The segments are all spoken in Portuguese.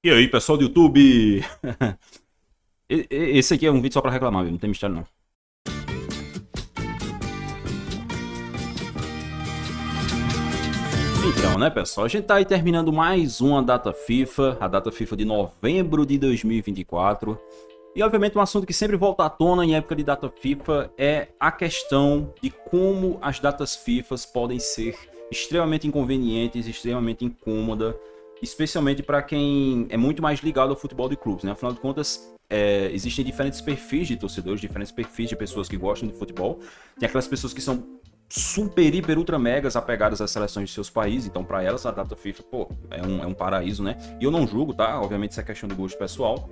E aí, pessoal do YouTube? Esse aqui é um vídeo só pra reclamar, viu? Não tem mistério não. Então, né, pessoal? A gente tá aí terminando mais uma data FIFA, a data FIFA de novembro de 2024. E, obviamente, um assunto que sempre volta à tona em época de data FIFA é a questão de como as datas FIFAs podem ser extremamente inconvenientes, extremamente incômodas, especialmente para quem é muito mais ligado ao futebol de clubes, né? Afinal de contas, existem diferentes perfis de torcedores, diferentes perfis de pessoas que gostam de futebol. Tem aquelas pessoas que são super, hiper, ultra megas apegadas às seleções de seus países, então para elas a data FIFA, pô, é um paraíso, né? E eu não julgo, tá? Obviamente isso é questão de gosto pessoal,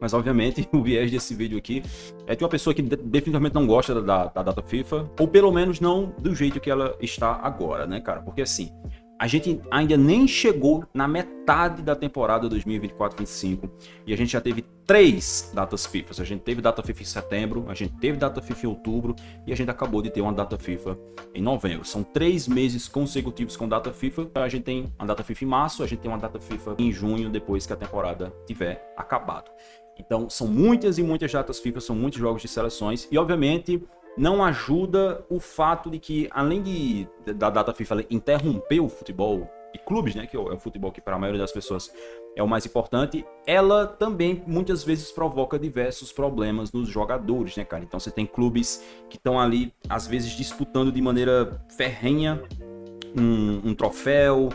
mas obviamente o viés desse vídeo aqui é de uma pessoa que definitivamente não gosta da data FIFA, ou pelo menos não do jeito que ela está agora, né, cara? Porque assim, a gente ainda nem chegou na metade da temporada 2024-25 e a gente já teve 3 datas FIFA. A gente teve data FIFA em setembro, a gente teve data FIFA em outubro e a gente acabou de ter uma data FIFA em novembro. São 3 meses consecutivos com data FIFA. A gente tem uma data FIFA em março, a gente tem uma data FIFA em junho, depois que a temporada tiver acabado. Então, são muitas e muitas datas FIFA, são muitos jogos de seleções e, obviamente, não ajuda o fato de que, além da data FIFA interromper o futebol de clubes, né, que é o futebol que para a maioria das pessoas é o mais importante, ela também muitas vezes provoca diversos problemas nos jogadores, né, cara? Então você tem clubes que estão ali, às vezes, disputando de maneira ferrenha um troféu,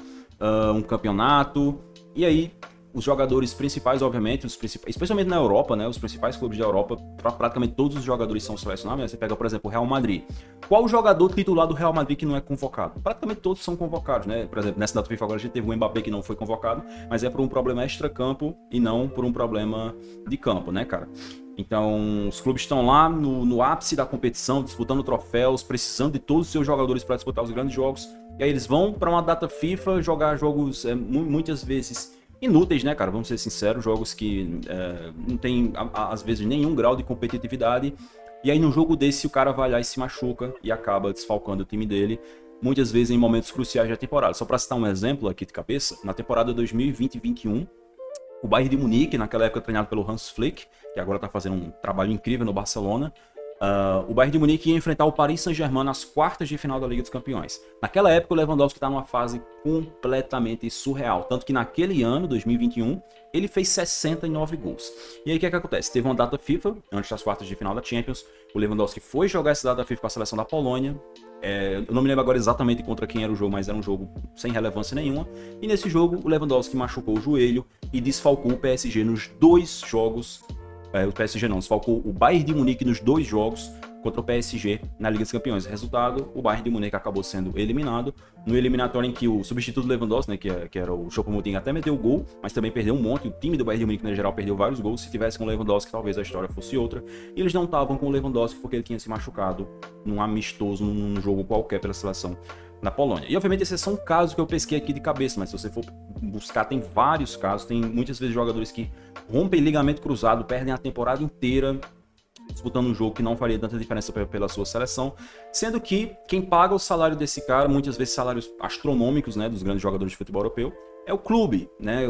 um campeonato, e aí os jogadores principais, obviamente, especialmente na Europa, né? Os principais clubes da Europa, praticamente todos os jogadores são selecionados. Né? Você pega, por exemplo, o Real Madrid. Qual o jogador titular do Real Madrid que não é convocado? Praticamente todos são convocados, né? Por exemplo, nessa data FIFA agora a gente teve o Mbappé que não foi convocado, mas é por um problema extra-campo e não por um problema de campo, né, cara? Então, os clubes estão lá no ápice da competição, disputando troféus, precisando de todos os seus jogadores para disputar os grandes jogos. E aí eles vão para uma data FIFA jogar jogos muitas vezes inúteis, né, cara? Vamos ser sinceros, jogos que não tem, às vezes, nenhum grau de competitividade. E aí, num jogo desse, o cara vai lá e se machuca e acaba desfalcando o time dele, muitas vezes em momentos cruciais da temporada. Só para citar um exemplo aqui de cabeça, na temporada 2020-21, o Bayern de Munique, naquela época treinado pelo Hans Flick, que agora está fazendo um trabalho incrível no Barcelona, o Bayern de Munique ia enfrentar o Paris Saint-Germain nas quartas de final da Liga dos Campeões. Naquela época, o Lewandowski está numa fase completamente surreal. Tanto que naquele ano, 2021, ele fez 69 gols. E aí o que acontece? Teve uma data FIFA, antes das quartas de final da Champions. O Lewandowski foi jogar essa data FIFA com a seleção da Polônia. Eu não me lembro agora exatamente contra quem era o jogo, mas era um jogo sem relevância nenhuma. E nesse jogo, o Lewandowski machucou o joelho e desfalcou o PSG nos 2 jogos. O PSG não, desfalcou o Bayern de Munique nos 2 jogos contra o PSG na Liga dos Campeões. Resultado, o Bayern de Munique acabou sendo eliminado. No eliminatório em que o substituto Lewandowski, né, que era o Choupo-Moting, até meteu o gol, mas também perdeu um monte. O time do Bayern de Munique, no geral, perdeu vários gols. Se tivesse com o Lewandowski, talvez a história fosse outra. E eles não estavam com o Lewandowski porque ele tinha se machucado num amistoso, num jogo qualquer pela seleção na Polônia. E obviamente esse é só um caso que eu pesquei aqui de cabeça, mas se você for buscar, tem vários casos. Tem muitas vezes jogadores que rompem ligamento cruzado, perdem a temporada inteira disputando um jogo que não faria tanta diferença pela sua seleção, sendo que quem paga o salário desse cara, muitas vezes salários astronômicos, né, dos grandes jogadores de futebol europeu, é o clube, né?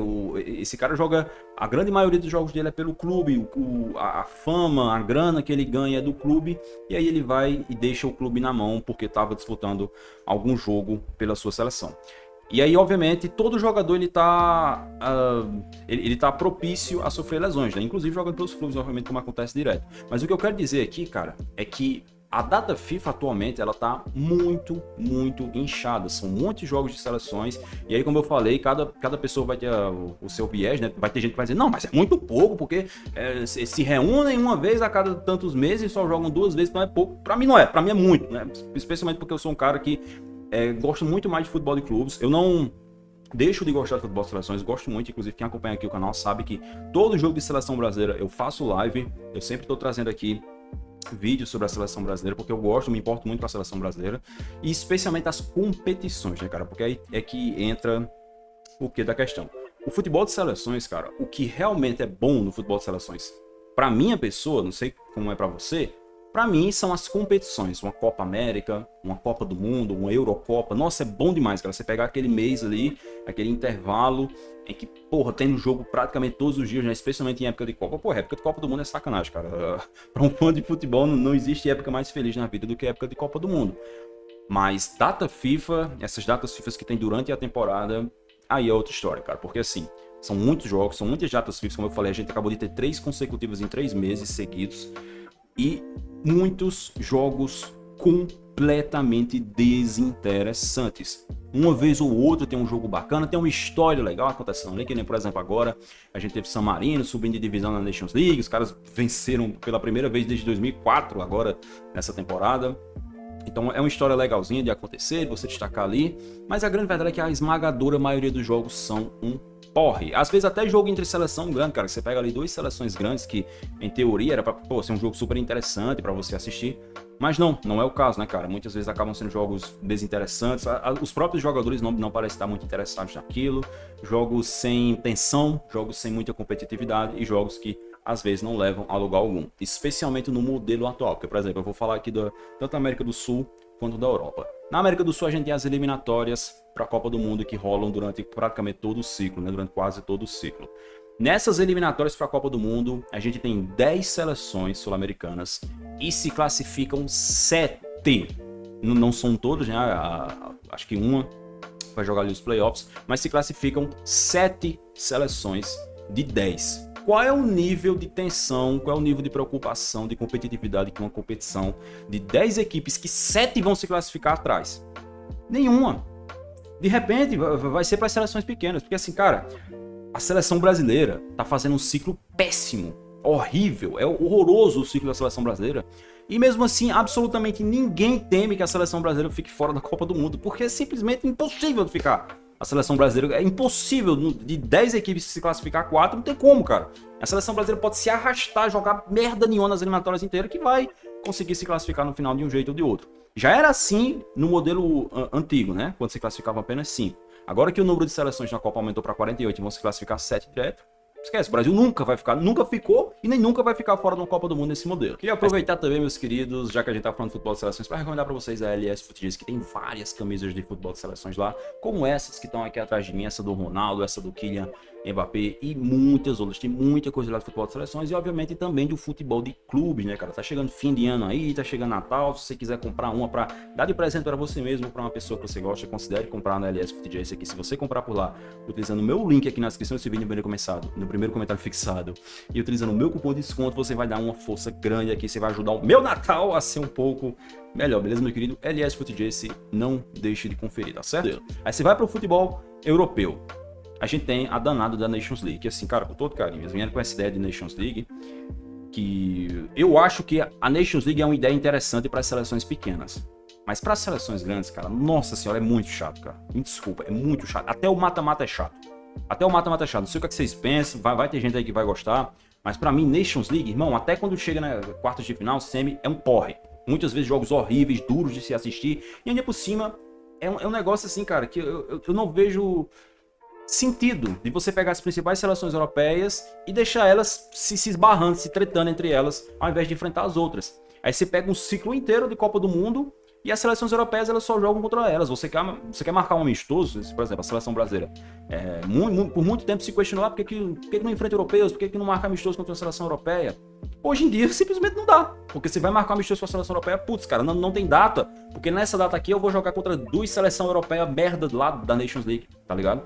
Esse cara joga, a grande maioria dos jogos dele é pelo clube, a fama, a grana que ele ganha é do clube, e aí ele vai e deixa o clube na mão porque estava disputando algum jogo pela sua seleção. E aí, obviamente, todo jogador ele tá propício a sofrer lesões, né? Inclusive jogando pelos clubes, obviamente, como acontece direto. Mas o que eu quero dizer aqui, cara, é que a data FIFA atualmente ela tá muito, muito inchada. São muitos jogos de seleções. E aí, como eu falei, cada pessoa vai ter o seu viés, né? Vai ter gente que vai dizer, não, mas é muito pouco, porque se reúnem uma vez a cada tantos meses e só jogam 2 vezes, então é pouco. Pra mim não é, pra mim é muito, né? Especialmente porque eu sou um cara que gosto muito mais de futebol de clubes. Eu não deixo de gostar de futebol de seleções, gosto muito. Inclusive, quem acompanha aqui o canal sabe que todo jogo de seleção brasileira eu faço live. Eu sempre estou trazendo aqui vídeos sobre a seleção brasileira, porque eu gosto, me importo muito com a seleção brasileira. E especialmente as competições, né, cara? Porque aí é que entra o que da questão. O futebol de seleções, cara, o que realmente é bom no futebol de seleções, pra minha pessoa, não sei como é pra você, Pra mim, são as competições. Uma Copa América, uma Copa do Mundo, uma Eurocopa. Nossa, é bom demais, cara. Você pegar aquele mês ali, aquele intervalo em que, porra, tem um jogo praticamente todos os dias, né? Especialmente em época de Copa. Porra, época de Copa do Mundo é sacanagem, cara. Pra um fã de futebol, não existe época mais feliz na vida do que a época de Copa do Mundo. Mas data FIFA, essas datas FIFA que tem durante a temporada, aí é outra história, cara. Porque assim, são muitos jogos, são muitas datas FIFA. Como eu falei, a gente acabou de ter 3 consecutivas em 3 meses seguidos. E muitos jogos completamente desinteressantes. Uma vez ou outra tem um jogo bacana, tem uma história legal acontecendo ali, que nem, por exemplo, agora a gente teve San Marino subindo de divisão na Nations League, os caras venceram pela primeira vez desde 2004, agora nessa temporada. Então é uma história legalzinha de acontecer, de você destacar ali, mas a grande verdade é que a esmagadora maioria dos jogos são um porre. Às vezes até jogo entre seleção grande, cara, você pega ali 2 seleções grandes que em teoria era pra ser um jogo super interessante pra você assistir, mas não é o caso, né, cara? Muitas vezes acabam sendo jogos desinteressantes, os próprios jogadores não parecem estar muito interessados naquilo, jogos sem tensão, jogos sem muita competitividade e jogos que às vezes não levam a lugar algum, especialmente no modelo atual, porque, por exemplo, eu vou falar aqui tanto da América do Sul quanto da Europa. Na América do Sul a gente tem as eliminatórias para a Copa do Mundo que rolam durante praticamente todo o ciclo, né? Durante quase todo o ciclo. Nessas eliminatórias para a Copa do Mundo, a gente tem 10 seleções sul-americanas e se classificam 7. Não são todos, né? Acho que uma vai jogar ali os playoffs, mas se classificam 7 seleções de 10. Qual é o nível de tensão, qual é o nível de preocupação, de competitividade que uma competição de 10 equipes que 7 vão se classificar atrás? Nenhuma. De repente vai ser para as seleções pequenas, porque assim, cara, a seleção brasileira tá fazendo um ciclo péssimo, horrível, é horroroso o ciclo da seleção brasileira. E mesmo assim, absolutamente ninguém teme que a seleção brasileira fique fora da Copa do Mundo, porque é simplesmente impossível de ficar. A seleção brasileira é impossível, de 10 equipes se classificar 4, não tem como, cara. A seleção brasileira pode se arrastar, jogar merda nenhuma nas eliminatórias inteiras, que vai conseguir se classificar no final de um jeito ou de outro. Já era assim no modelo antigo, né? Quando se classificava apenas 5. Agora que o número de seleções na Copa aumentou para 48 e vão se classificar 7 direto, esquece, o Brasil nunca vai ficar, nunca ficou e nem nunca vai ficar fora da Copa do Mundo nesse modelo. Queria aproveitar também, meus queridos, já que a gente tá falando de futebol de seleções, para recomendar para vocês a LS FootJace, que tem várias camisas de futebol de seleções lá, como essas que estão aqui atrás de mim, essa do Ronaldo, essa do Kylian Mbappé e muitas outras. Tem muita coisa lá de futebol de seleções e, obviamente, também do futebol de clubes, né, cara? Tá chegando fim de ano aí, tá chegando Natal. Se você quiser comprar uma para dar de presente para você mesmo, para uma pessoa que você gosta, considere comprar na LS FootJace aqui. Se você comprar por lá, utilizando o meu link aqui na descrição desse vídeo, no primeiro comentário fixado, e utilizando o meu cupom de desconto, você vai dar uma força grande aqui. Você vai ajudar o meu Natal a ser um pouco melhor, beleza, meu querido? LS FootJace, não deixe de conferir, tá certo? Aí você vai pro futebol europeu. A gente tem a danada da Nations League, que assim, cara, com todo carinho, eles vieram com essa ideia de Nations League, que eu acho que a Nations League é uma ideia interessante para as seleções pequenas. Mas para as seleções grandes, cara, nossa senhora, é muito chato, cara. Me desculpa, é muito chato. Até o mata-mata é chato. Até o mata-mata é chato. Não sei o que vocês pensam, vai ter gente aí que vai gostar. Mas para mim, Nations League, irmão, até quando chega na quartas de final, semi, é um porre. Muitas vezes jogos horríveis, duros de se assistir. E ainda por cima, é um negócio assim, cara, que eu não vejo sentido de você pegar as principais seleções europeias e deixar elas se esbarrando, se tretando entre elas, ao invés de enfrentar as outras. Aí você pega um ciclo inteiro de Copa do Mundo e as seleções europeias elas só jogam contra elas. Você quer marcar um amistoso, por exemplo, a seleção brasileira. Por muito tempo se questionou por que não enfrenta europeus, por que não marca amistoso contra a seleção europeia. Hoje em dia simplesmente não dá, porque você vai marcar um amistoso com a seleção europeia, putz, cara, não tem data, porque nessa data aqui eu vou jogar contra 2 seleções europeias merda lá da Nations League, tá ligado?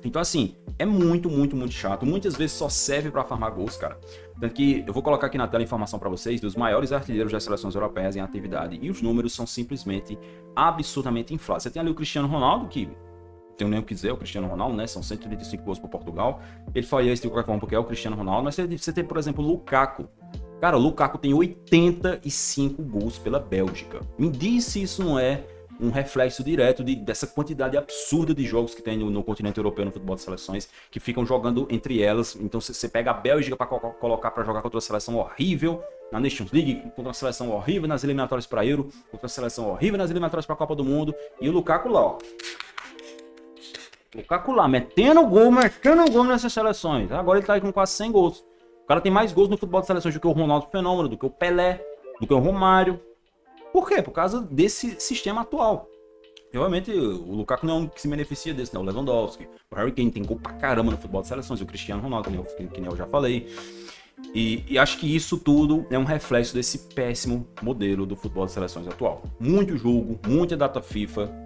Então, assim, é muito chato. Muitas vezes só serve pra farmar gols, cara. Tanto que eu vou colocar aqui na tela a informação pra vocês dos maiores artilheiros das seleções europeias em atividade. E os números são simplesmente absurdamente inflados. Você tem ali o Cristiano Ronaldo, que tenho nem o que dizer, o Cristiano Ronaldo, né? São 135 gols por Portugal. Ele faria isso de qualquer forma porque é o Cristiano Ronaldo. Mas você tem, por exemplo, o Lukaku. Cara, o Lukaku tem 85 gols pela Bélgica. Me diz se isso não é um reflexo direto dessa quantidade absurda de jogos que tem no continente europeu no futebol de seleções, que ficam jogando entre elas. Então você pega a Bélgica para colocar para jogar contra uma seleção horrível na Nations League, contra uma seleção horrível nas eliminatórias para Euro, contra uma seleção horrível nas eliminatórias para a Copa do Mundo, e o Lukaku lá, ó. Lukaku lá, metendo gol nessas seleções. Agora ele tá aí com quase 100 gols. O cara tem mais gols no futebol de seleções do que o Ronaldo Fenômeno, do que o Pelé, do que o Romário. Por quê? Por causa desse sistema atual. E, obviamente, o Lukaku não é um que se beneficia desse, né? O Lewandowski, o Harry Kane tem gol pra caramba no futebol de seleções, o Cristiano Ronaldo, que nem eu já falei. E acho que isso tudo é um reflexo desse péssimo modelo do futebol de seleções atual. Muito jogo, muita data FIFA.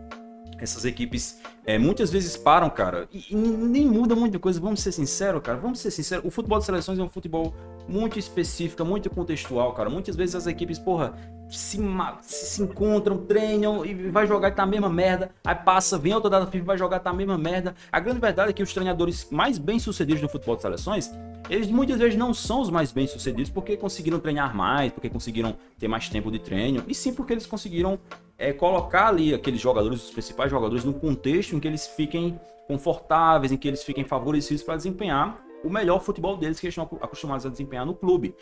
Essas equipes muitas vezes param, cara, e nem muda muita coisa. Vamos ser sinceros, cara. Vamos ser sinceros. O futebol de seleções é um futebol muito específico, muito contextual, cara. Muitas vezes as equipes, porra, se encontram, treinam e vai jogar e tá a mesma merda. Aí passa, vem outra data FIFA, vai jogar e tá a mesma merda. A grande verdade é que os treinadores mais bem-sucedidos no futebol de seleções, eles muitas vezes não são os mais bem-sucedidos porque conseguiram treinar mais, porque conseguiram ter mais tempo de treino, e sim porque eles conseguiram colocar ali aqueles jogadores, os principais jogadores, num contexto em que eles fiquem confortáveis, em que eles fiquem favorecidos para desempenhar o melhor futebol deles que eles estão acostumados a desempenhar no clube.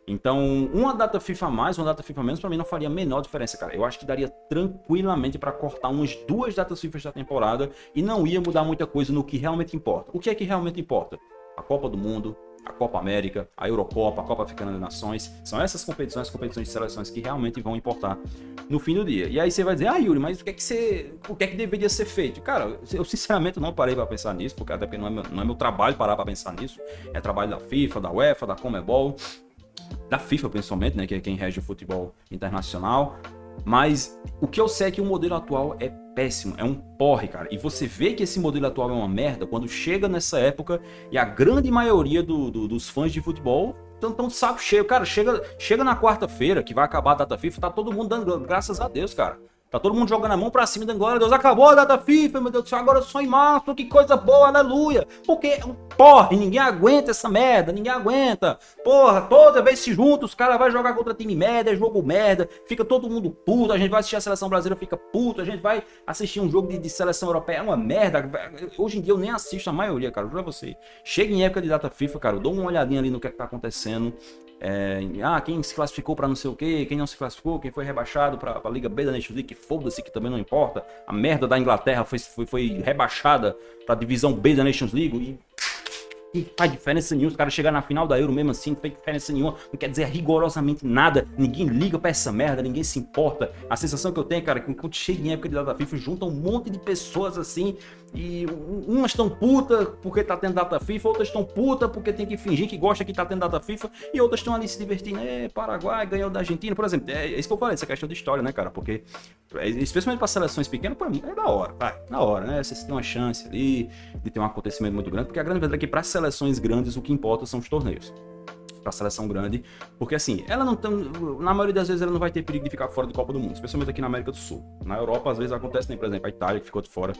Então, uma data FIFA a mais, uma data FIFA a menos, para mim não faria a menor diferença, cara. Eu acho que daria tranquilamente para cortar umas 2 datas FIFA da temporada e não ia mudar muita coisa no que realmente importa. O que é que realmente importa? A Copa do Mundo, a Copa América, a Eurocopa, a Copa Africana das Nações. São essas competições, as competições de seleções que realmente vão importar no fim do dia. E aí você vai dizer, Yuri, mas o que é que deveria ser feito? Cara, eu sinceramente não parei para pensar nisso, porque até porque não é meu trabalho parar para pensar nisso. É trabalho da FIFA, da UEFA, da Conmebol, da FIFA principalmente, né, que é quem rege o futebol internacional. Mas o que eu sei é que o modelo atual é péssimo, é um porre, cara. E você vê que esse modelo atual é uma merda quando chega nessa época e a grande maioria dos fãs de futebol estão de saco cheio. Cara, chega na quarta-feira, que vai acabar a data FIFA, tá todo mundo dando graças a Deus, cara. Tá todo mundo jogando a mão pra cima, dando glória a Deus. Acabou a data FIFA, meu Deus do céu, agora só em março, que coisa boa, aleluia. Porque, porra, ninguém aguenta essa merda, ninguém aguenta. Porra, toda vez se junta, os caras vão jogar contra time merda, é jogo merda, fica todo mundo puto, a gente vai assistir a seleção brasileira, fica puto, a gente vai assistir um jogo de seleção europeia, é uma merda. Hoje em dia eu nem assisto a maioria, cara, juro a você. Chega em época de data FIFA, cara, eu dou uma olhadinha ali no que tá acontecendo. Quem se classificou para não sei o que, quem não se classificou, quem foi rebaixado para a Liga B da Nations League, que foda-se, que também não importa. A merda da Inglaterra foi rebaixada para a divisão B da Nations League e faz diferença nenhuma. Os caras chegaram na final da Euro mesmo assim, não faz diferença nenhuma, não quer dizer rigorosamente nada. Ninguém liga pra essa merda, ninguém se importa. A sensação que eu tenho, cara, é que quando chega em época de data FIFA, junta um monte de pessoas assim, e umas estão putas porque tá tendo data FIFA, outras estão putas porque tem que fingir que gosta que tá tendo data FIFA, e outras estão ali se divertindo. Paraguai ganhou da Argentina, por exemplo. É isso que eu falei, essa questão de história, né, cara? Porque, especialmente para seleções pequenas, pô, é da hora, vai, na hora, né? Você tem uma chance ali de ter um acontecimento muito grande, porque a grande verdade é que para seleções grandes o que importa são os torneios. Pra seleção grande, porque assim, ela não tem, na maioria das vezes ela não vai ter perigo de ficar fora da Copa do Mundo, especialmente aqui na América do Sul. Na Europa às vezes acontece, né? Por exemplo, a Itália que ficou de fora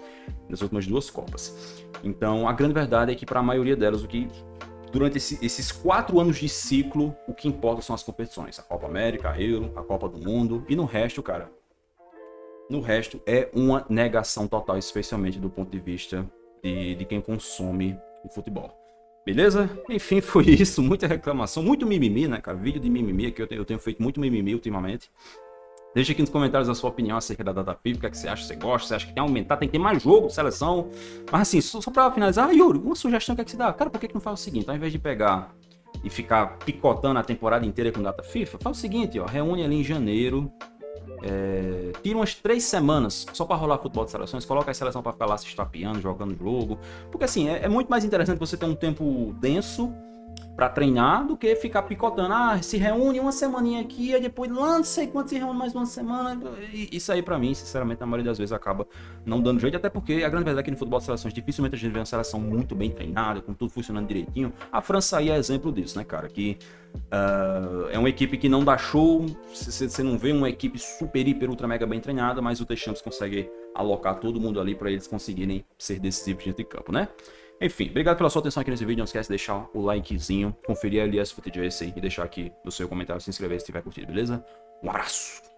das últimas 2 Copas. Então a grande verdade é que para a maioria delas, durante esses 4 anos de ciclo, o que importa são as competições, a Copa América, a Euro, a Copa do Mundo, e no resto, cara, no resto é uma negação total, especialmente do ponto de vista de quem consome o futebol. Beleza? Enfim, foi isso. Muita reclamação, muito mimimi, né, cara? Vídeo de mimimi, que eu tenho feito muito mimimi ultimamente. Deixa aqui nos comentários a sua opinião acerca da data FIFA, o que é que você acha, você gosta, você acha que tem que aumentar, tem que ter mais jogo de seleção. Mas assim, só pra finalizar, Yuri, uma sugestão que é que você dá? Cara, por que não faz o seguinte? Ao invés de pegar e ficar picotando a temporada inteira com data FIFA, faz o seguinte, ó, reúne ali em janeiro, tira umas 3 semanas só para rolar futebol de seleções, coloca a seleção para ficar lá se estapeando, jogando jogo, porque assim, é muito mais interessante você ter um tempo denso para treinar do que ficar picotando, se reúne uma semaninha aqui, aí depois lá não sei quanto se reúne mais uma semana. Isso aí para mim, sinceramente, na maioria das vezes acaba não dando jeito, até porque a grande verdade é que no futebol de seleções dificilmente a gente vê uma seleção muito bem treinada, com tudo funcionando direitinho. A França aí é exemplo disso, né, cara, que é uma equipe que não dá show, você não vê uma equipe super, hiper, ultra, mega bem treinada, mas o Deschamps consegue alocar todo mundo ali para eles conseguirem ser decisivos dentro de campo, né? Enfim, obrigado pela sua atenção aqui nesse vídeo. Não esquece de deixar o likezinho, conferir ali as footage e deixar aqui no seu comentário, se inscrever se tiver curtido, beleza? Um abraço!